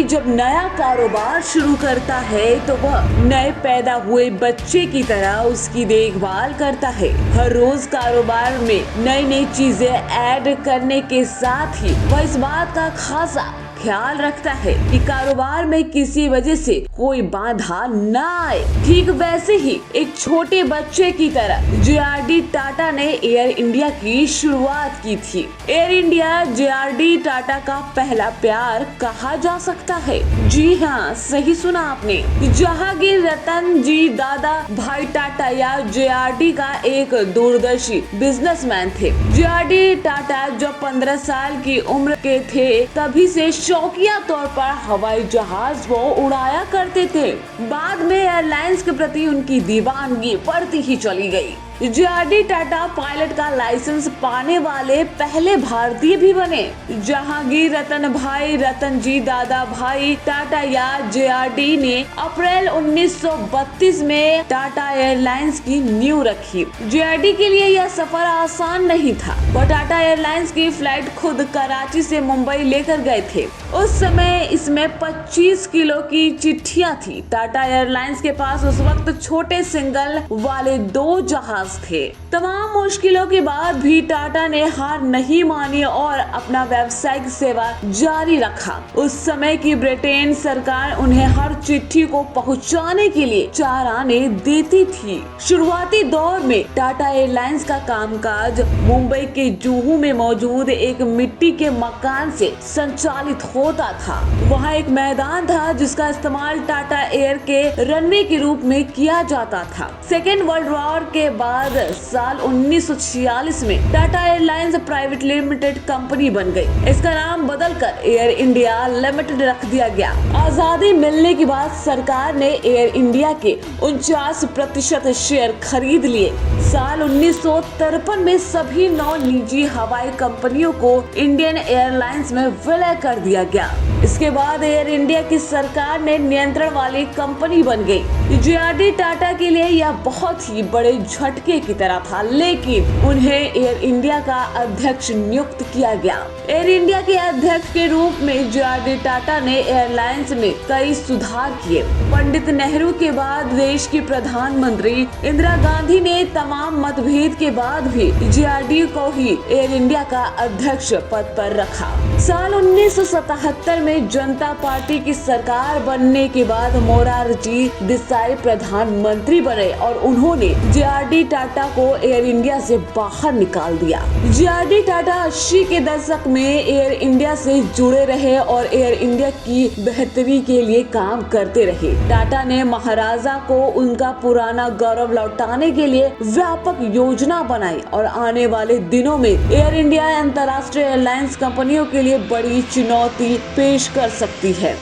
जब नया कारोबार शुरू करता है तो वह नए पैदा हुए बच्चे की तरह उसकी देखभाल करता है। हर रोज कारोबार में नई नई चीजें ऐड करने के साथ ही वह इस बात का खासा ख्याल रखता है कि कारोबार में किसी वजह से कोई बाधा न आए। ठीक वैसे ही एक छोटे बच्चे की तरह जे.आर.डी. टाटा ने एयर इंडिया की शुरुआत की थी। Air India JRD. टाटा का पहला प्यार कहा जा सकता है। जी हाँ, सही सुना आपने। जहांगीर रतन जी दादा भाई टाटा या जे.आर.डी. का एक दूरदर्शी बिजनेसमैन थे। जे.आर.डी. टाटा जब 15 साल की उम्र के थे तभी से शौकिया तौर पर हवाई जहाज को उड़ाया करते थे। बाद में एयरलाइंस के प्रति उनकी दीवानगी बढ़ती ही चली गई। जे.आर.डी. टाटा पायलट का लाइसेंस पाने वाले पहले भारतीय भी बने। जहांगीर रतन भाई रतन जी दादा भाई टाटा या जे.आर.डी. ने अप्रैल 1932 में टाटा एयरलाइंस की नींव रखी। जे.आर.डी. के लिए यह सफर आसान नहीं था। वह टाटा एयरलाइंस की फ्लाइट खुद कराची से मुंबई लेकर गए थे। उस समय इसमें 25 किलो की चिट्ठियां थी। टाटा एयरलाइंस के पास उस वक्त छोटे सिंगल वाले 2 जहाज थे। तमाम मुश्किलों के बाद भी टाटा ने हार नहीं मानी और अपना व्यावसायिक सेवा जारी रखा। उस समय की ब्रिटेन सरकार उन्हें हर चिट्ठी को पहुंचाने के लिए 4 आने देती थी। शुरुआती दौर में टाटा एयरलाइंस का कामकाज मुंबई के जुहू में मौजूद एक मिट्टी के मकान से संचालित होता था। वहाँ एक मैदान था जिसका इस्तेमाल टाटा एयर के रनवे के रूप में किया जाता था। सेकेंड वर्ल्ड वॉर के बाद साल 1946 में Tata airlines private limited company बन गई। इसका नाम बदलकर एयर इंडिया लिमिटेड रख दिया गया। आजादी मिलने के बाद सरकार ने एयर इंडिया के 49% शेयर खरीद लिए। साल 1953 में सभी 9 निजी हवाई कंपनियों को इंडियन एयरलाइंस में विलय कर दिया गया। इसके बाद एयर इंडिया की सरकार ने नियंत्रण वाली कंपनी बन गई। जे.आर.डी. टाटा के लिए यह बहुत ही बड़े झटके की तरह था, लेकिन उन्हें एयर इंडिया का अध्यक्ष नियुक्त किया गया। एयर इंडिया के अध्यक्ष के रूप में जे.आर.डी. टाटा ने एयरलाइंस में कई सुधार किए। पंडित नेहरू के बाद देश की प्रधानमंत्री इंदिरा गांधी ने तमाम मतभेद के बाद भी जे.आर.डी. को ही एयर इंडिया का अध्यक्ष पद पर रखा। साल 1977 में जनता पार्टी की सरकार बनने के बाद मोरारजी देसाई प्रधानमंत्री बने और उन्होंने जे.आर.डी. टाटा को एयर इंडिया से बाहर निकाल दिया। जे.आर.डी. टाटा 80 के दशक में एयर इंडिया से जुड़े रहे और एयर इंडिया की बेहतरी के लिए काम करते रहे। टाटा ने महाराजा को उनका पुराना गौरव लौटाने के लिए व्यापक योजना बनाई और आने वाले दिनों में एयर इंडिया अंतर्राष्ट्रीय एयरलाइंस कंपनियों के लिए बड़ी चुनौती पेश कर सकती है।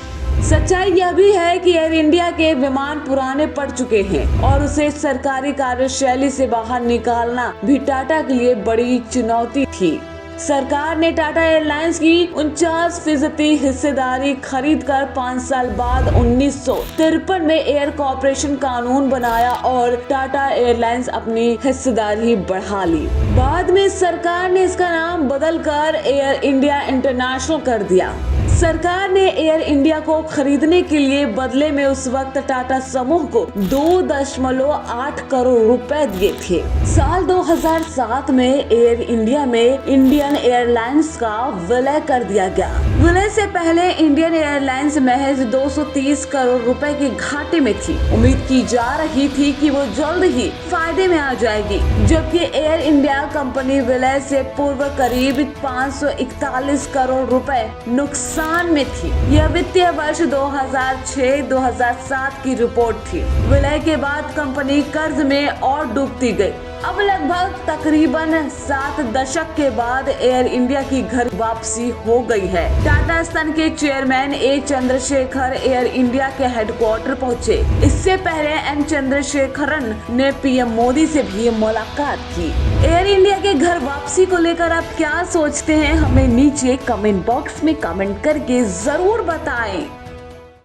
सच्चाई यह भी है कि एयर इंडिया के विमान पुराने पड़ चुके हैं और उसे सरकारी कार्यशैली से बाहर निकालना भी टाटा के लिए बड़ी चुनौती थी। सरकार ने टाटा एयरलाइंस की 49% हिस्सेदारी खरीदकर 5 साल बाद 1953 में एयर कॉर्पोरेशन कानून बनाया और टाटा एयरलाइंस अपनी हिस्सेदारी बढ़ा ली। बाद में सरकार ने इसका नाम बदलकर एयर इंडिया इंटरनेशनल कर दिया। सरकार ने एयर इंडिया को खरीदने के लिए बदले में उस वक्त टाटा समूह को 2.8 करोड़ रुपए दिए थे। साल 2007 में एयर इंडिया में इंडियन एयरलाइंस का विलय कर दिया गया। विलय से पहले इंडियन एयरलाइंस महज 230 करोड़ रुपए के घाटे में थी। उम्मीद की जा रही थी कि वो जल्द ही फायदे में आ जाएगी, जबकि एयर इंडिया कंपनी विलय से पूर्व करीब 541 करोड़ रुपए नुकसान में थी। यह वित्तीय वर्ष 2006-2007 की रिपोर्ट थी। विलय के बाद कंपनी कर्ज में और डूबती गई। अब लगभग तकरीबन 7 दशक के बाद एयर इंडिया की घर वापसी हो गई है। टाटा सन के chairman A Chandrashekhar air India के हेडक्वार्टर पहुंचे। इससे पहले एन चंद्रशेखरन ने पीएम मोदी से भी मुलाकात की। एयर इंडिया के घर वापसी को लेकर आप क्या सोचते हैं, हमें नीचे कमेंट बॉक्स में कमेंट करके जरूर बताएं।